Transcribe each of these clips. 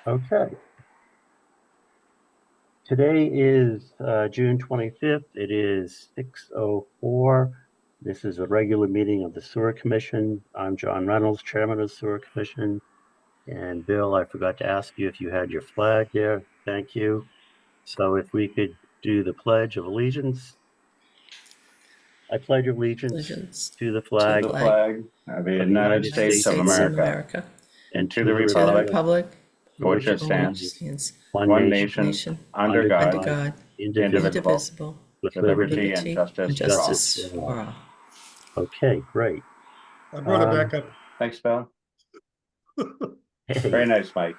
Okay. Today is June 25th. It is 6:04. This is a regular meeting of the Sewer Commission. I'm John Reynolds, Chairman of the Sewer Commission. And Bill, I forgot to ask you if you had your flag there. Thank you. So if we could do the Pledge of Allegiance. I pledge allegiance to the flag the flag of the United States of America and to the republic for which it stands, one nation, under God, indivisible, with liberty and justice for all. Okay, great. I brought it back up. Thanks, Bill. Very nice, Mike.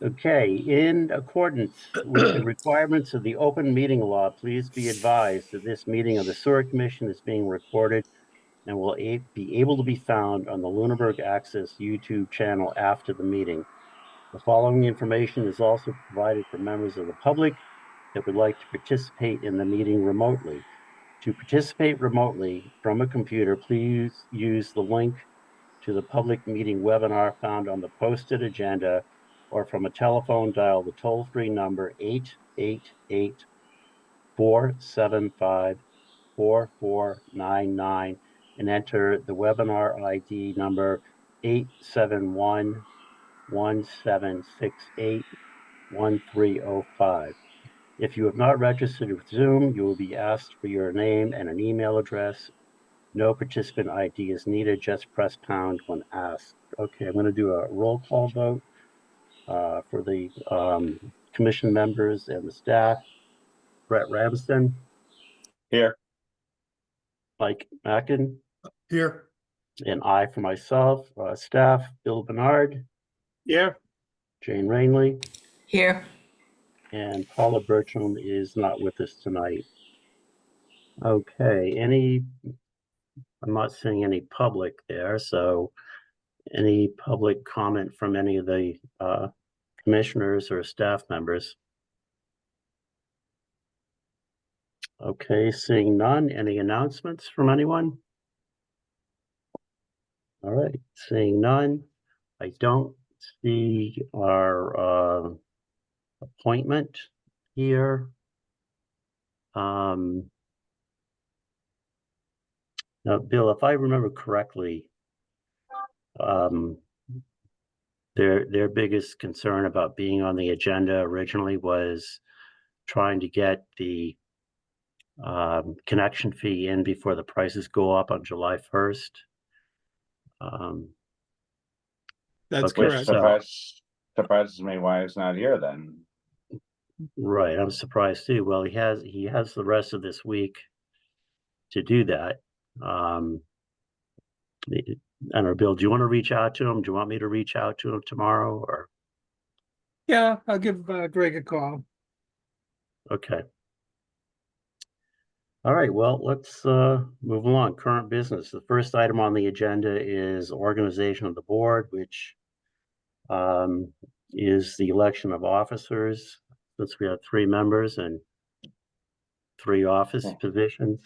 Okay, in accordance with the requirements of the open meeting law, please be advised that this meeting of the Sewer Commission is being recorded and will be able to be found on the Lunenburg Access YouTube channel after the meeting. The following information is also provided for members of the public that would like to participate in the meeting remotely. To participate remotely from a computer, please use the link to the public meeting webinar found on the posted agenda, or from a telephone, dial the toll-free number 888-475-4499 and enter the webinar ID number 871-1768-1305. If you have not registered with Zoom, you will be asked for your name and an email address. No participant ID is needed. Just press pound when asked. Okay, I'm going to do a roll call vote for the commission members and the staff. Brett Ramsden. Here. Mike Mackin. Here. And I for myself. Staff, Bill Bernard. Here. Jane Rainley. Here. And Paula Bertram is not with us tonight. Okay, I'm not seeing any public there, so any public comment from any of the commissioners or staff members? Okay, seeing none. Any announcements from anyone? All right, seeing none. I don't see our appointment here. Now, Bill, if I remember correctly, their biggest concern about being on the agenda originally was trying to get the connection fee in before the prices go up on July 1st. That's Okay, correct. Surprises me why he's not here then. Right, I'm surprised too. Well, he has the rest of this week to do that. I don't know, Bill, do you want to reach out to him? Do you want me to reach out to him tomorrow, or? Yeah, I'll give Greg a call. Okay. All right, well, let's move along. Current business. The first item on the agenda is organization of the board, which is the election of officers. Since we have 3 members and 3 officer positions.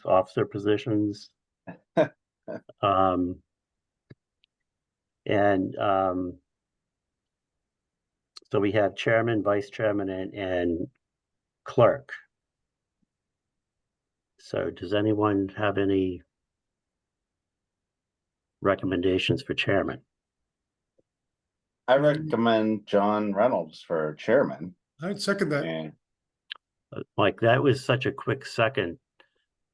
So we have chairman, vice chairman, and clerk. So does anyone have any recommendations for chairman? I recommend John Reynolds for chairman. I'd second that. And Mike, that was such a quick second.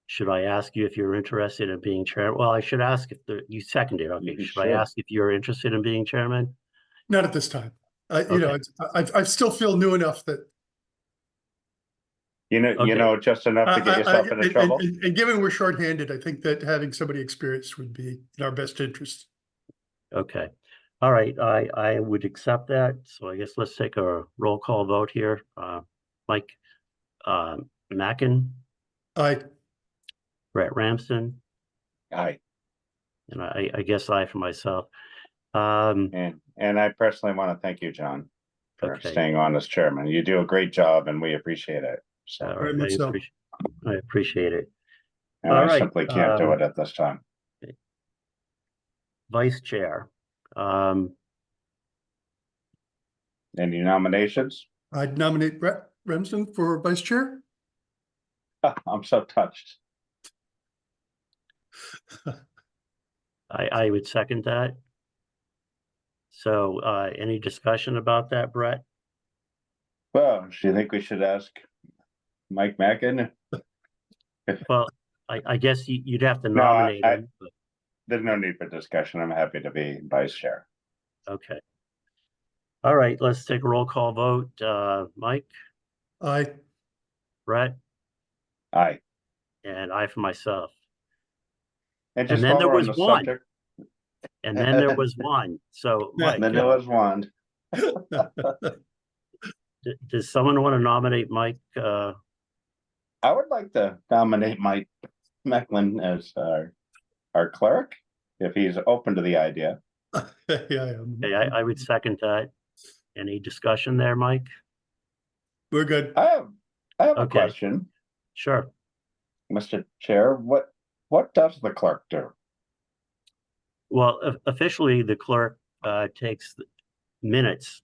Should I ask you if you're interested in being chairman? Well, I should ask if you seconded. Okay, should I ask if you're interested in being chairman? Not at this time. You know, Okay. I still feel new enough that you know, just enough to get yourself into trouble. And given we're shorthanded, I think that having somebody experienced would be in our best interest. Okay. All right. I would accept that. So I guess let's take a roll call vote here. Mike Mackin. Aye. Brett Ramsden. Aye. And I guess I for myself. And I personally want to thank you, John, for staying on as chairman. You do a great job and we appreciate it. So very much so. I appreciate it. And I simply can't do it at this time. Vice chair. Any nominations? I'd nominate Brett Remsen for vice chair. I'm so touched. I would second that. So, any discussion about that, Brett? Well, do you think we should ask Mike Mackin? Well, I guess you'd have to No, nominate him. But, There's no need for discussion. I'm happy to be vice chair. okay. All right, let's take a roll call vote. Mike, Aye. Brett, Aye. and I for myself. And And then while there we're on was the one. subject- And then there was one. So, Mike, then there was one. does someone want to nominate Mike? I would like to nominate Mike Macklin as our clerk, if he's open to the idea. Yeah, I am. Okay, I would second that. Any discussion there, Mike? We're good. I have a Okay. question, Sure. Mr. Chair. What does the clerk do? Well, officially, the clerk takes notes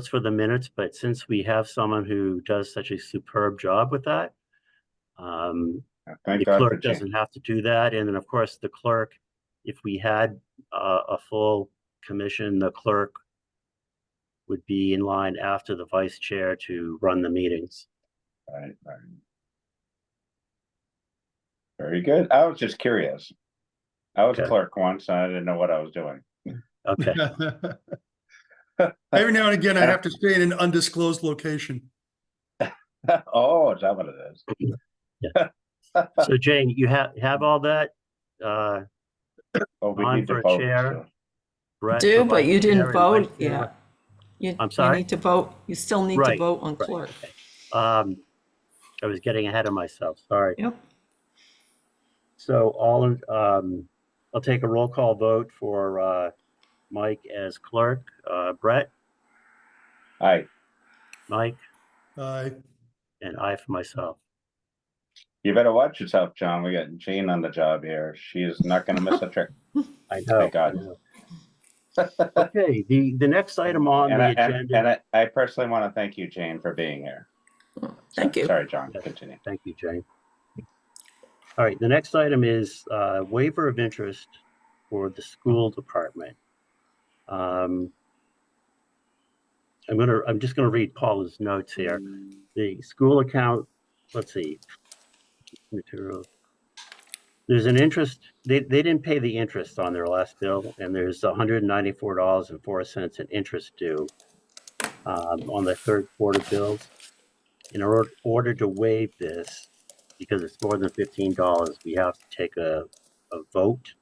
for the minutes, but since we have someone who does such a superb job with that, Thank the God for clerk Jane. doesn't have to do that. And then, of course, the clerk, if we had a full commission, the clerk would be in line after the vice chair to run the meetings. Right. Very good. I was just curious. I was Okay. clerk once, and I didn't know what I was doing. Okay. Every now and again, I have to stay in an undisclosed location. Oh, is that what it is? Yeah. So Jane, you have all that? Oh, we On need for to a vote. chair. Brett Do, for but vice you chair didn't and vote vice chair. yet. You sorry? need to vote. You still need to Right, vote on right. clerk. I was getting ahead of myself, sorry. Yep. So I'll take a roll call vote for Mike as clerk. Brett, Aye. Mike, Aye. and I for myself. You better watch yourself, John. We got Jane on the job here. She is not going to miss a trick. I know. Thank God. I know. Okay, the next item on the agenda. And I personally want to thank you, Jane, for being here. Thank you. Sorry, John. Yes. Continue. Thank you, Jane. All right, the next item is waiver of interest for the school department. I'm just gonna read Paula's notes here. The school account, let's see, material. There's an interest, they didn't pay the interest on their last bill, and there's $194.04 in interest due on the third quarter bills. In order to waive this, because it's more than $15, we have to take a vote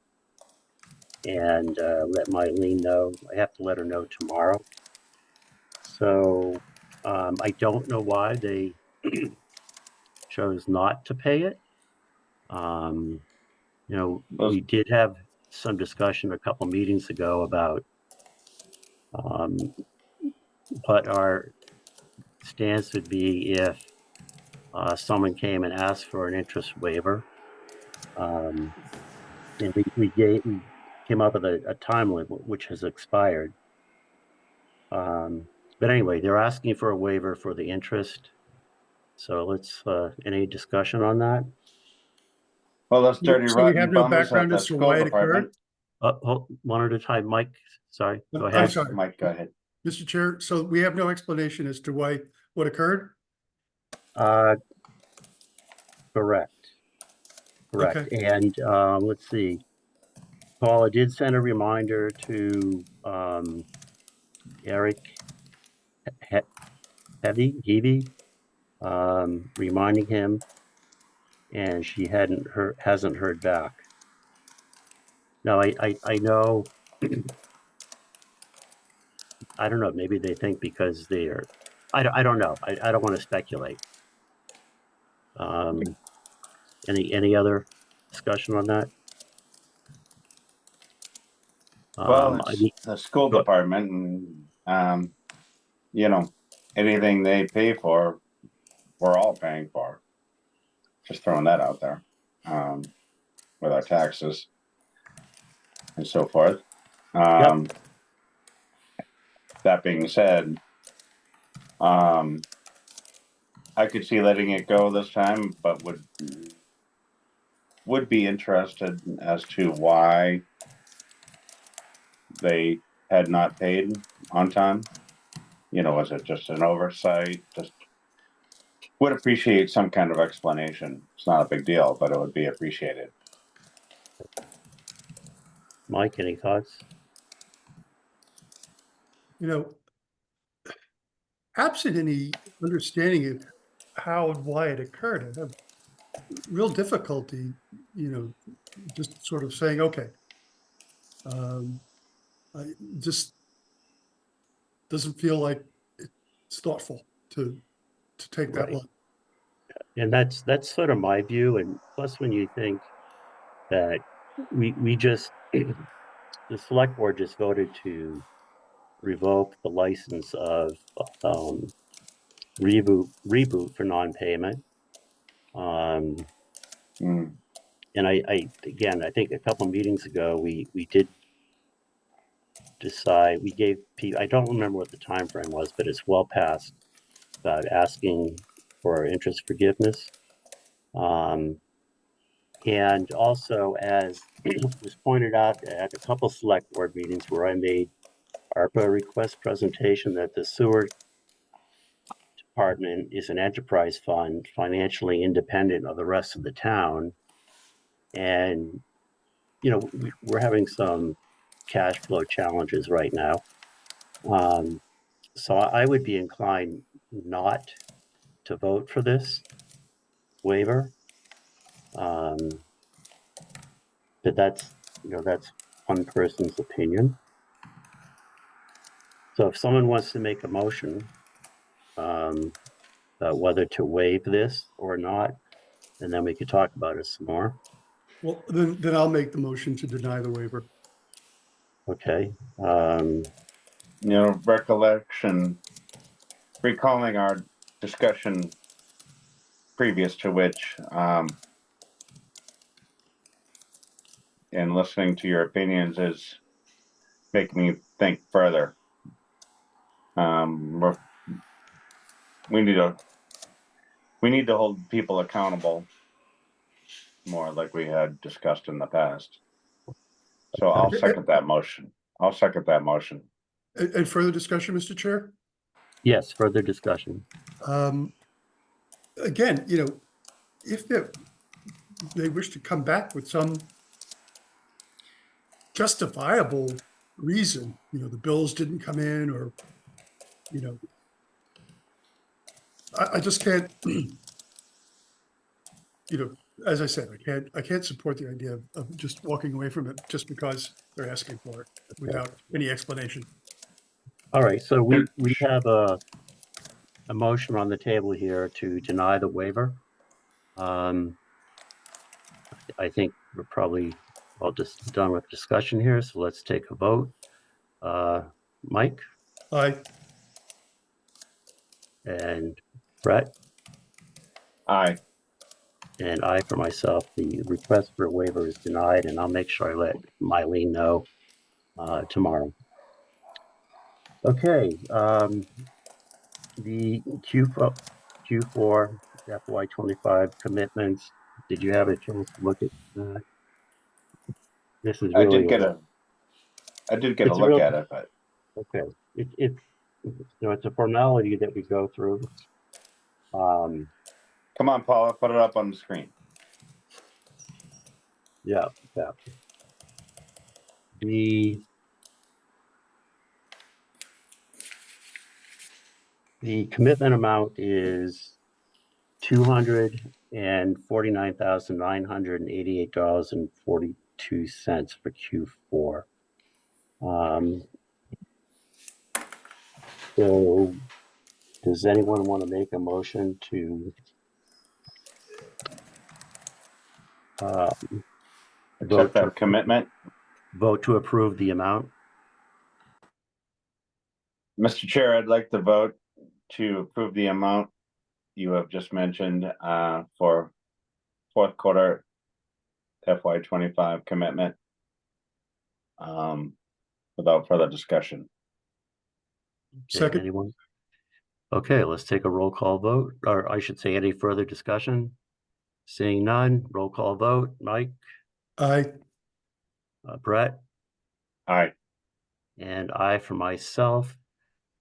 and let Mylene know. I have to let her know tomorrow. So I don't know why they chose not to pay it. You know, we did have some discussion a couple meetings ago about what our stance would be if someone came and asked for an interest waiver. And we came up with a time limit which has expired. But anyway, they're asking for a waiver for the interest. So let's, any discussion on that? Well, those dirty So we rotten have no bummers at background the as to school why it department. Hold one at a time. Mike, sorry, go I'm ahead. sorry. Mike, go ahead. Mr. Chair, so we have no explanation as to what occurred? Correct. Okay. And let's see. Paula did send a reminder to Eric Heavy, reminding him, and she hasn't heard back. Now I know. I don't know. Maybe they think because they're. I don't know. I don't want to speculate. Any other discussion on that? Well, it's the school department, and you know, anything they pay for, we're all paying for. Just throwing that out there, with our taxes and so forth. Yep. That being said, I could see letting it go this time, but would be interested as to why they had not paid on time. You know, was it just an oversight? Just would appreciate some kind of explanation. It's not a big deal, but it would be appreciated. Mike, any thoughts? You know, absent any understanding of how and why it occurred, I have real difficulty, just sort of saying, okay. I just doesn't feel like it's thoughtful to take that Right. long. And that's sort of my view. And plus, when you think that we just the select board just voted to revoke the license of reboot for non-payment. And I again, I think a couple meetings ago we did decide, we gave people, I don't remember what the time frame was, but it's well past about asking for interest forgiveness. And also, as was pointed out at a couple select board meetings where I made ARPA request presentation, that the sewer department is an enterprise fund, financially independent of the rest of the town. And, we're having some cash flow challenges right now. So I would be inclined not to vote for this waiver. But that's one person's opinion. So if someone wants to make a motion whether to waive this or not, and then we could talk about it some more. Well, then I'll make the motion to deny the waiver. Okay. Recalling our discussion previous to which, and listening to your opinions is making me think further. We need to hold people accountable more, like we had discussed in the past. So I'll second that motion. And further discussion, Mr. Chair? Yes, further discussion. Again, if they wish to come back with some justifiable reason, the bills didn't come in, or, I just can't, as I said, I can't support the idea of just walking away from it just because they're asking for it without any explanation. All right, so we have a motion on the table here to deny the waiver. I think we're probably all just done with discussion here, so let's take a vote. Mike? Aye. And Brett? Aye. And I for myself. The request for a waiver is denied, and I'll make sure I let Mylene know tomorrow. Okay, the Q4 FY25 commitments. Did you have a chance to look at that? This is really. I did get a look at it, but okay, it's it's a formality that we go through. Come on, Paula, put it up on the screen. Yeah. The commitment amount is $249,988.42 for Q4. So does anyone want to make a motion to accept that commitment? Vote to approve the amount? Mr. Chair, I'd like to vote to approve the amount you have just mentioned for fourth quarter FY25 commitment without further discussion. Second. Anyone? Okay, let's take a roll call vote, or I should say any further discussion? Seeing none, roll call vote. Mike, Aye. Brett, Aye. and I for myself.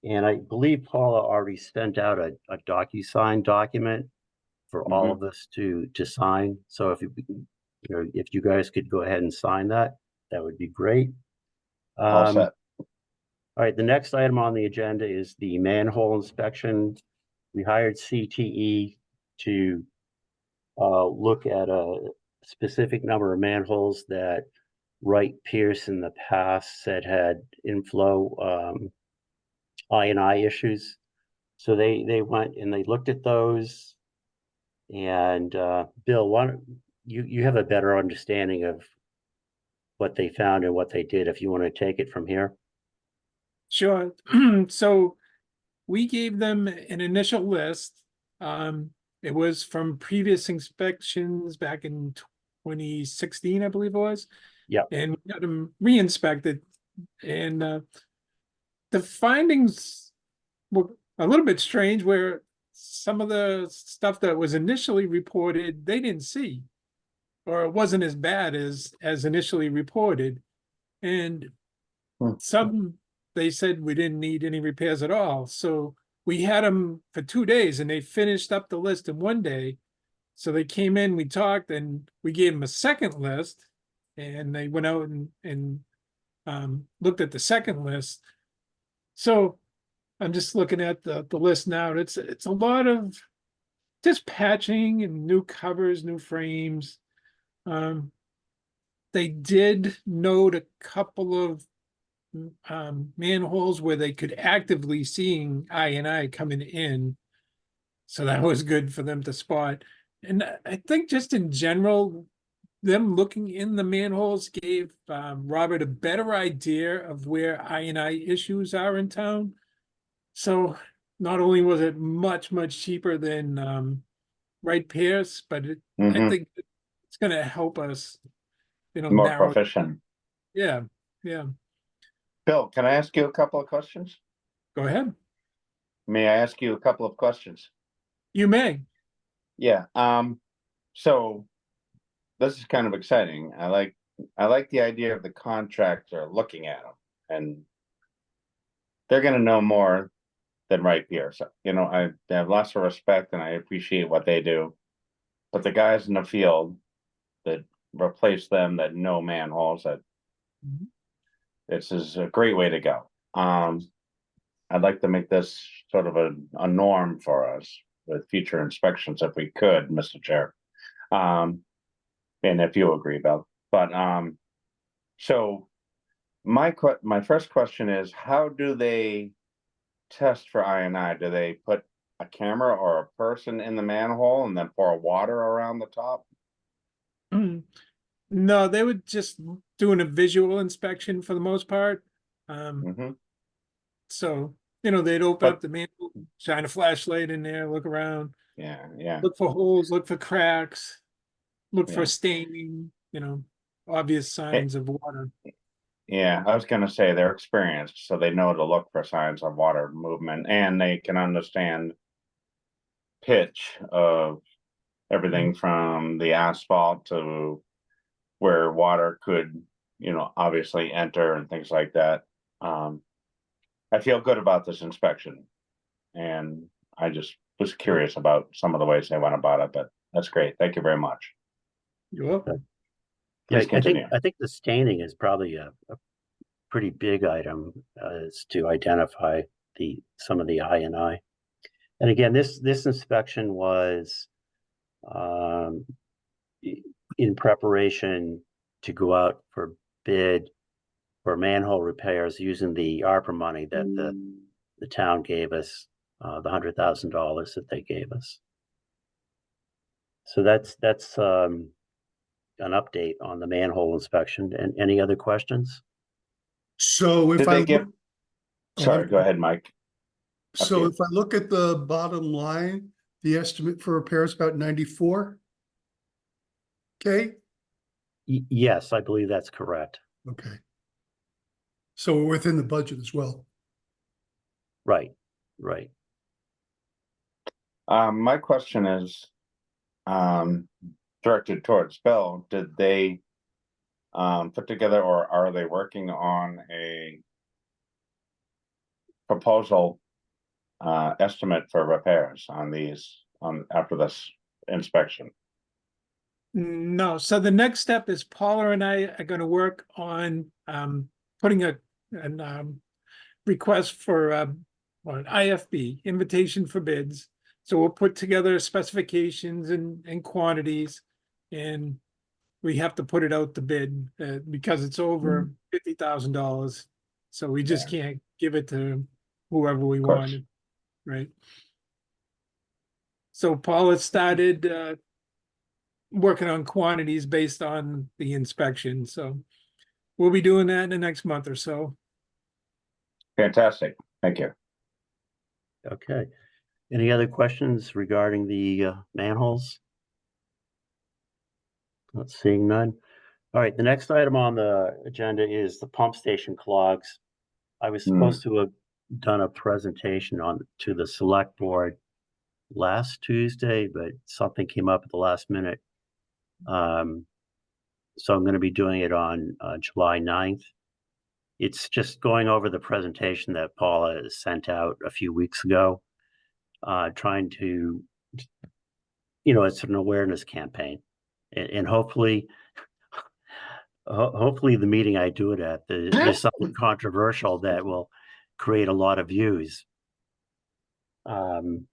And I believe Paula already sent out a DocuSign document for all of us to sign. So if if you guys could go ahead and sign that, that would be great. All set. All right, the next item on the agenda is the manhole inspection. We hired CTE to look at a specific number of manholes that Wright Pierce in the past said had inflow I&I issues. So they went and they looked at those. And Bill, you have a better understanding of what they found and what they did if you want to take it from here. Sure. So we gave them an initial list. It was from previous inspections back in 2016, I believe it was. Yeah. And we got them re-inspected. And the findings were a little bit strange, where some of the stuff that was initially reported, they didn't see, or it wasn't as bad as initially reported. And some, they said we didn't need any repairs at all. So we had them for 2 days and they finished up the list in 1 day. So they came in, we talked, and we gave them a second list, and they went out and looked at the second list. So I'm just looking at the list now. It's a lot of just patching and new covers, new frames. They did note a couple of manholes where they could actively seeing I&I coming in. So that was good for them to spot. And I think just in general, them looking in the manholes gave Robert a better idea of where I&I issues are in town. So not only was it much cheaper than Wright Pierce, but I think it's going to help us, more narrow. proficient. Yeah. Bill, can I ask you a couple of questions? Go ahead. May I ask you a couple of questions? You may. Yeah. So this is kind of exciting. I like the idea of the contractor looking at them, and they're going to know more than Wright Pierce. I have lots of respect and I appreciate what they do, but the guys in the field that replace them, that know manholes, that this is a great way to go. I'd like to make this sort of a norm for us with future inspections if we could, Mr. Chair. And if you agree, Bill. But so my first question is, how do they test for I&I? Do they put a camera or a person in the manhole and then pour water around the top? No, they would just doing a visual inspection for the most part. So, they'd open up the manhole, shine a flashlight in there, look around. Yeah. Look for holes, look for cracks, look for staining, obvious signs of water. Yeah, I was going to say they're experienced, so they know to look for signs of water movement, and they can understand pitch of everything from the asphalt to where water could, obviously enter and things like that. I feel good about this inspection, and I just was curious about some of the ways they went about it, but that's great. Thank you very much. You're welcome. Yeah, I think the staining is probably a pretty big item is to identify some of the I&I. And again, this inspection was in preparation to go out for bid for manhole repairs using the ARPA money that the town gave us, the $100,000 that they gave us. So that's an update on the manhole inspection. And any other questions? So if Sorry, go ahead, Mike. So if I look at the bottom line, the estimate for repair is about 94. Okay. Yes, I believe that's correct. Okay. So we're within the budget as well. Right, right. My question is, directed towards Bill. Did they put together, or are they working on a proposal estimate for repairs on these after this inspection? No, so the next step is Paula and I are gonna work on putting an request for or an IFB, invitation for bids. So we'll put together specifications and quantities, and we have to put it out to bid because it's over $50,000. So we just can't give it to whoever we course. wanted, right? So Paula started working on quantities based on the inspection. So we'll be doing that in the next month or so. Fantastic. Thank you. Okay. Any other questions regarding the manholes? Not seeing none. All right, the next item on the agenda is the pump station clogs. I was supposed to have done a presentation to the select board last Tuesday, but something came up at the last minute. So I'm going to be doing it on July 9th. It's just going over the presentation that Paula sent out a few weeks ago, trying to, it's an awareness campaign. And hopefully the meeting I do it at, there's something controversial that will create a lot of views. And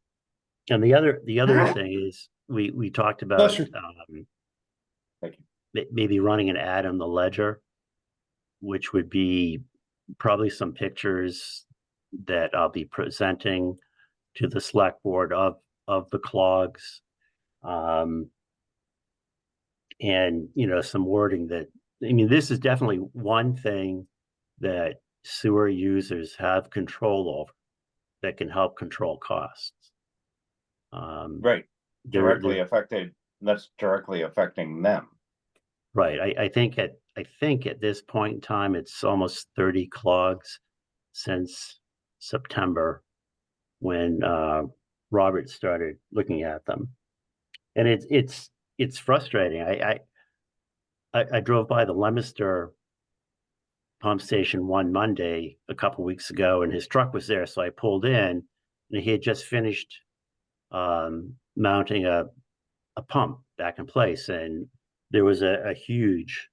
the other thing is we talked about maybe running an ad on the Ledger, which would be probably some pictures that I'll be presenting to the select board of the clogs. And, some wording that, this is definitely one thing that sewer users have control over that can help control costs. Right. That's directly affecting them. Right. I think at this point in time, it's almost 30 clogs since September when Robert started looking at them. And it's frustrating. I drove by the Leominster pump station one Monday a couple weeks ago, and his truck was there. So I pulled in, and he had just finished mounting a pump back in place, and there was a huge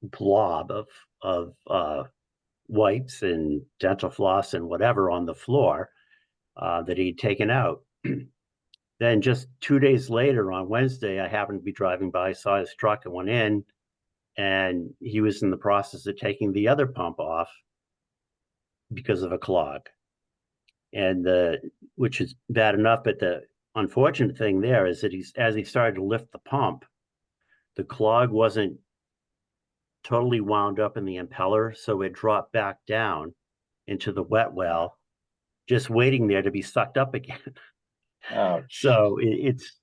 blob of wipes and dental floss and whatever on the floor that he'd taken out. Then just 2 days later, on Wednesday, I happened to be driving by, saw his truck, and went in, and he was in the process of taking the other pump off because of a clog. And which is bad enough, but the unfortunate thing there is that as he started to lift the pump, the clog wasn't totally wound up in the impeller, so it dropped back down into the wet well, just waiting there to be sucked up again. Oh, so it's,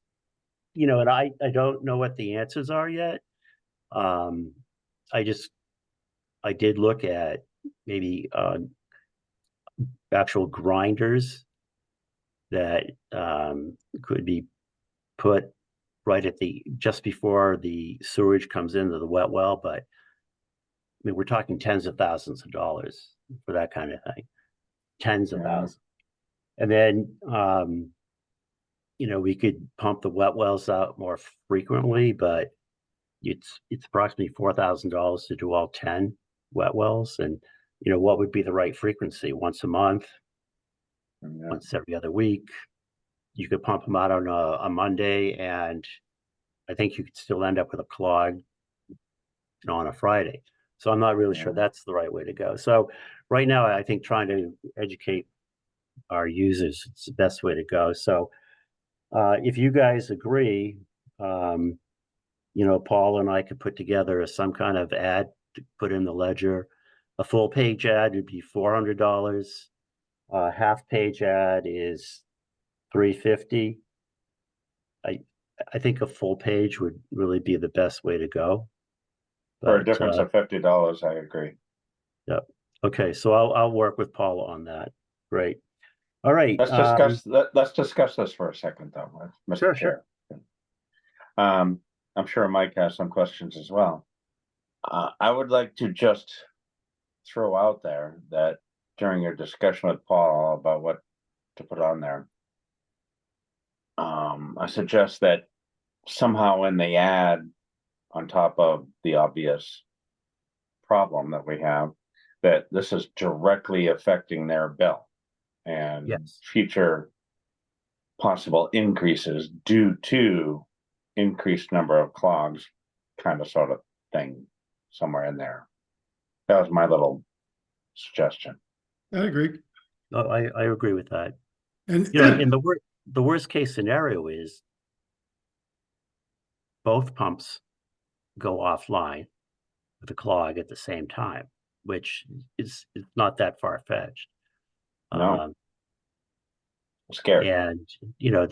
and I don't know what the answers are yet. I did look at maybe actual grinders that could be put right at just before the sewage comes into the wet well, but we're talking tens of thousands of dollars for that kind of thing, tens of thousands. And then, we could pump the wet wells out more frequently, but it's approximately $4,000 to do all 10 wet wells. And, what would be the right frequency? Once a month, once every other week. You could pump them out on a Monday, and I think you could still end up with a clog, on a Friday. So I'm not really sure that's the right way to go. So right now, I think trying to educate our users, it's the best way to go. So if you guys agree, Paul and I could put together some kind of ad to put in the Ledger. A full page ad would be $400. A half page ad is $350. I think a full page would really be the best way to go. For a difference of $50, I agree. Yep. Okay, so I'll work with Paula on that. Great. All right. Let's discuss this for a second, though, Mr. Sure, Chair. I'm sure Mike has some questions as well. I would like to just throw out there that during your discussion with Paul about what to put on there, I suggest that somehow in the ad, on top of the obvious problem that we have, that this is directly affecting their bill and Yes. future possible increases due to increased number of clogs, kind of sort of thing, somewhere in there. That was my little suggestion. I agree. Oh, I agree with that. And You know, in the worst case scenario is both pumps go offline with a clog at the same time, which is not that far fetched. No. Scary. And you know,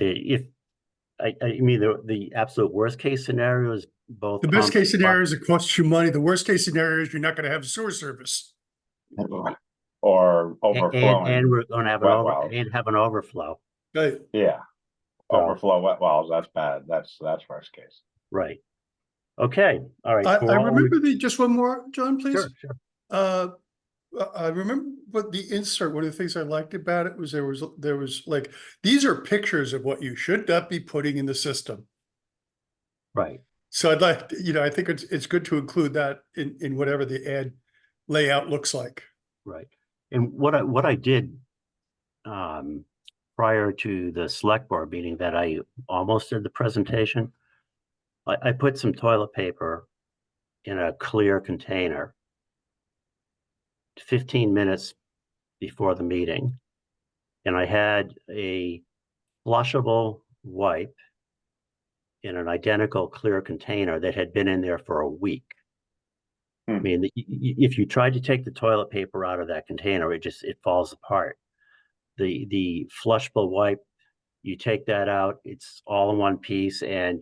I mean the absolute worst case scenario is both. the best case scenario is it costs you money. The worst case scenario is you're not going to have sewer service. Or overflowing. And we're going to have an overflow. Right. Yeah. So, overflow wet wells. That's bad. That's worst case. Right. Okay. All right. I remember just one more, John, please. Sure. I remember what the insert, one of the things I liked about it was there was like, these are pictures of what you should not be putting in the system. Right. So I'd like, I think it's good to include that in whatever the ad layout looks like. Right. And what I did prior to the select board meeting that I almost did the presentation, I put some toilet paper in a clear container 15 minutes before the meeting. And I had a flushable wipe in an identical clear container that had been in there for a week. I mean, if you tried to take the toilet paper out of that container, it falls apart. The flushable wipe, you take that out, it's all in one piece, and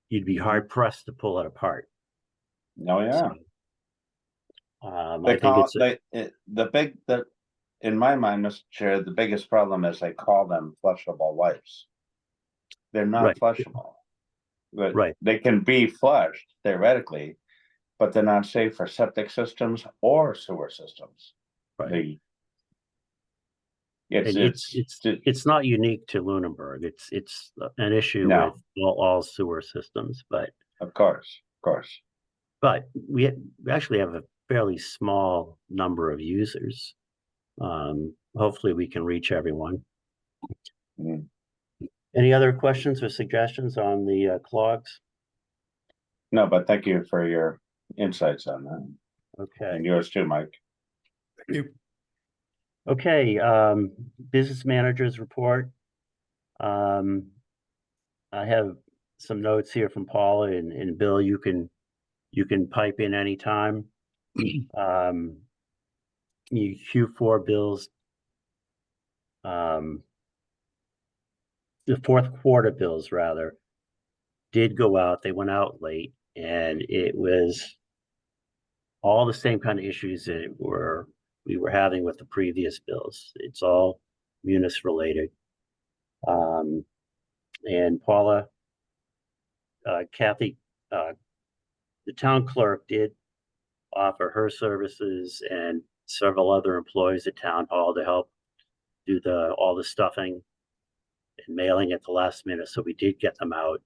you'd be hard pressed to pull it apart. Oh yeah. So, in my mind, Mr. Chair, the biggest problem is they call them flushable wipes. They're not flushable. But they can be flushed theoretically, but they're not safe for septic systems or sewer systems. Right. It's not unique to Lunenburg. It's an issue with all sewer systems, but of course. But we actually have a fairly small number of users. Hopefully we can reach everyone. Any other questions or suggestions on the clogs? No, but thank you for your insights on that. Okay. And yours too, Mike. Thank you. Okay, business managers report. I have some notes here from Paula and Bill. You can pipe in anytime. Q4 bills, the fourth quarter bills rather, did go out. They went out late, and it was all the same kind of issues that we were having with the previous bills. It's all munis related. And Paula, Kathy, the town clerk did offer her services and several other employees at town hall to help do all the stuffing and mailing at the last minute. So we did get them out.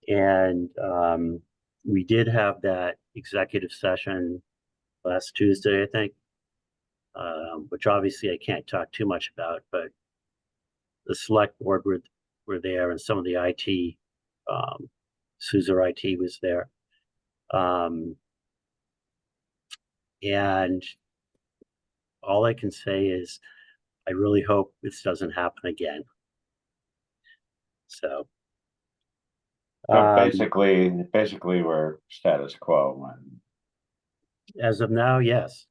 And we did have that executive session last Tuesday, I think, which obviously I can't talk too much about, but the select board were there, and some of the IT, Suzer IT was there. And all I can say is I really hope this doesn't happen again. So basically we're status quo. As of now, yes.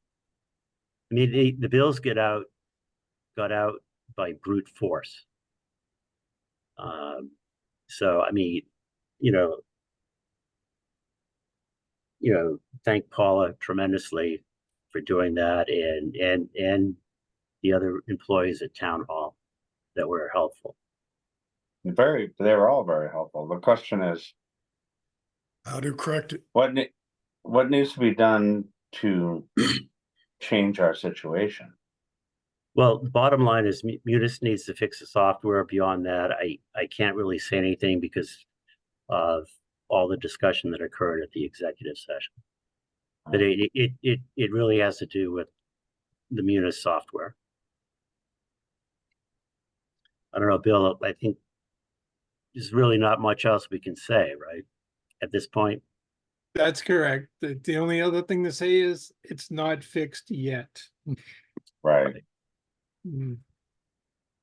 I mean, the bills got out by brute force. So I mean, thank Paula tremendously for doing that, and the other employees at Town Hall that were helpful. They were all very helpful. The question is, How to correct it. what needs to be done to change our situation? Well, the bottom line is Munis needs to fix the software. Beyond that, I can't really say anything because of all the discussion that occurred at the executive session. But it really has to do with the Munis software. I don't know, Bill, I think there's really not much else we can say, right? At this point. That's correct. The only other thing to say is it's not fixed yet. Right. Mm.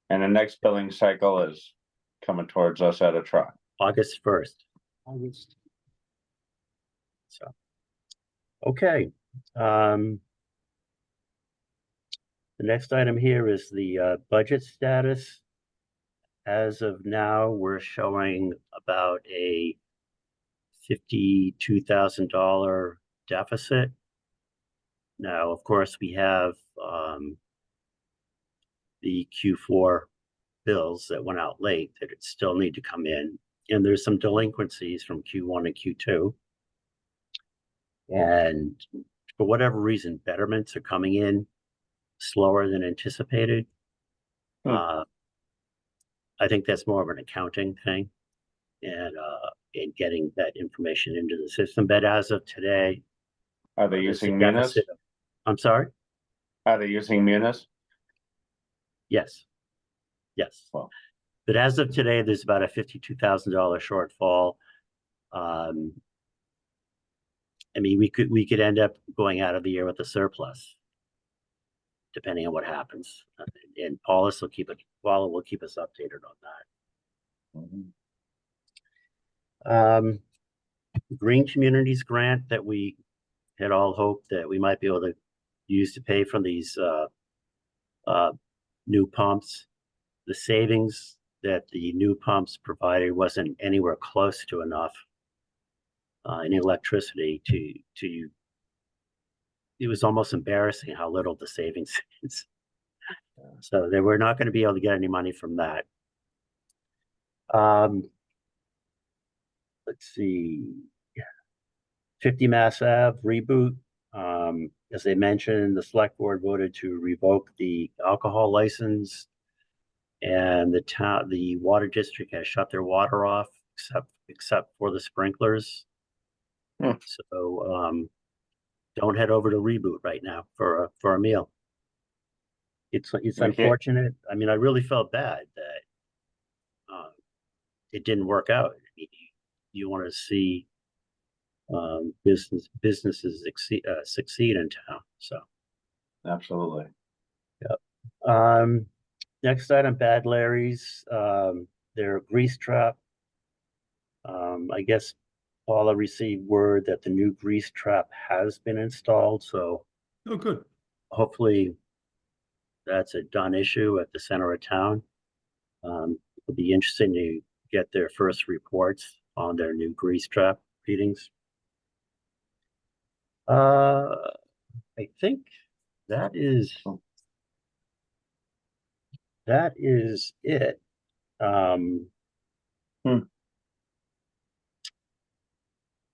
And the next billing cycle is coming towards us at a trot. August 1st. August. So, okay. The next item here is the budget status. As of now, we're showing about a $52,000 deficit. Now, of course, we have the Q4 bills that went out late that still need to come in. And there's some delinquencies from Q1 and Q2. And for whatever reason, betterments are coming in slower than anticipated. I think that's more of an accounting thing and getting that information into the system. But as of today, are they using Munis? I'm sorry? Are they using Munis? Yes. Yes. Well, but as of today, there's about a $52,000 shortfall. I mean, we could end up going out of the year with a surplus, depending on what happens. And Paula will keep us updated on that. Mm-hmm. Green Communities grant that we had all hoped that we might be able to use to pay for these new pumps. The savings that the new pumps provided wasn't anywhere close to enough in electricity to it was almost embarrassing how little the savings is. So they were not going to be able to get any money from that. Let's see, 50 Mass Ave reboot. As they mentioned, the select board voted to revoke the alcohol license, and the water district has shut their water off except for the sprinklers. So don't head over to Reboot right now for a meal. It's unfortunate. I mean, I really felt bad that it didn't work out. You want to see businesses succeed in town. So absolutely. Yep. Next item, Bad Larry's. Their grease trap. I guess Paula received word that the new grease trap has been installed. So, oh, good. Hopefully, that's a done issue at the center of town. It'll be interesting to get their first reports on their new grease trap readings. I think that is it.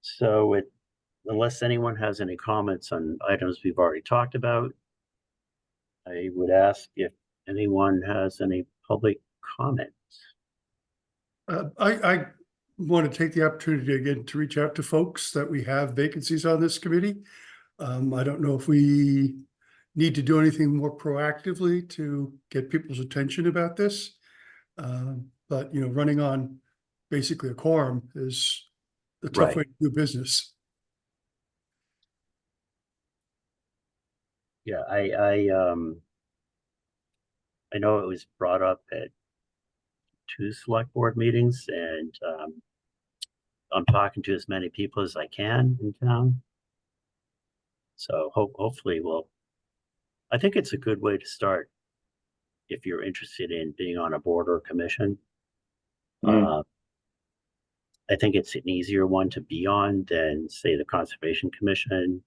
So unless anyone has any comments on items we've already talked about, I would ask if anyone has any public comments. I want to take the opportunity again to reach out to folks that we have vacancies on this committee. I don't know if we need to do anything more proactively to get people's attention about this. But, running on basically a quorum is a tough way to do business. Yeah, I know it was brought up at 2 select board meetings, and I'm talking to as many people as I can in town. So hopefully I think it's a good way to start if you're interested in being on a board or commission. I think it's an easier one to be on than, say, the Conservation Commission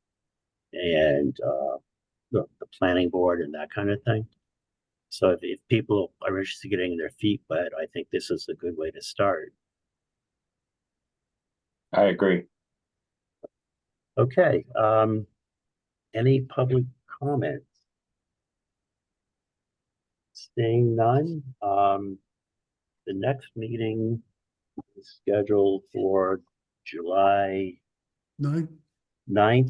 and the planning board and that kind of thing. So if people are interested in getting their feet wet, I think this is a good way to start. I agree. Okay, any public comments? Seeing none, the next meeting is scheduled for July 9th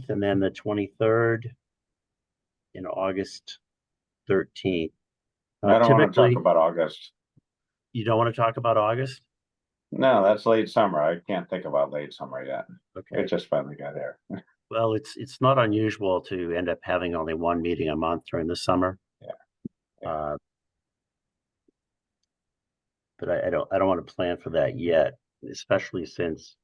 and then the 23rd and August 13th. I don't want to Typically, talk about August. you don't want to talk about August? No, that's late summer. I can't think about late summer yet. Okay. It just finally got here. Well, it's not unusual to end up having only one meeting a month during the summer. Yeah. But I don't want to plan for that yet, especially since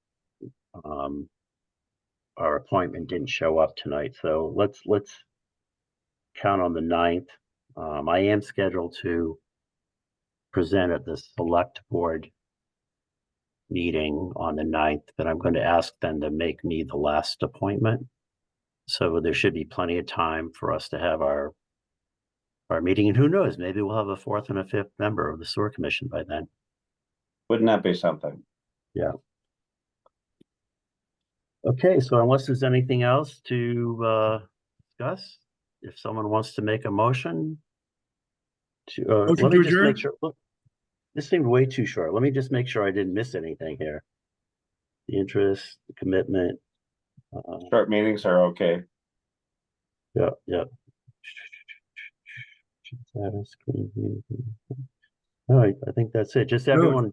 our appointment didn't show up tonight. So let's count on the 9th. I am scheduled to present at the select board meeting on the 9th, but I'm going to ask them to make me the last appointment. So there should be plenty of time for us to have our meeting, and who knows, maybe we'll have a fourth and a fifth member of the sewer commission by then. Wouldn't that be something? Yeah. Okay, so unless there's anything else to discuss, if someone wants to make a motion to, Motion let me to just make adjourn? sure, look, this seemed way too short. Let me just make sure I didn't miss anything here. The interest, the commitment. Short meetings are okay. Yeah. All right, I think that's it. Just everyone,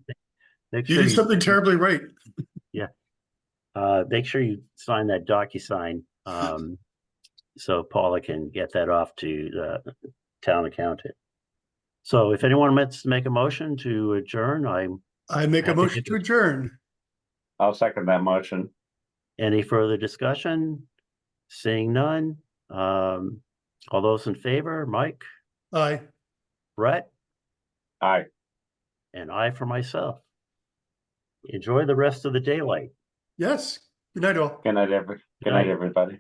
make You sure did something terribly right. make sure you sign that DocuSign, so Paula can get that off to the town accountant. So if anyone wants to make a motion to adjourn, I make a Happy motion to- to adjourn. I'll second that motion. any further discussion? Seeing none. All those in favor, Mike, Aye. Brett, Aye. and I for myself. Enjoy the rest of the daylight. Yes. Good night, all. Good night, everybody.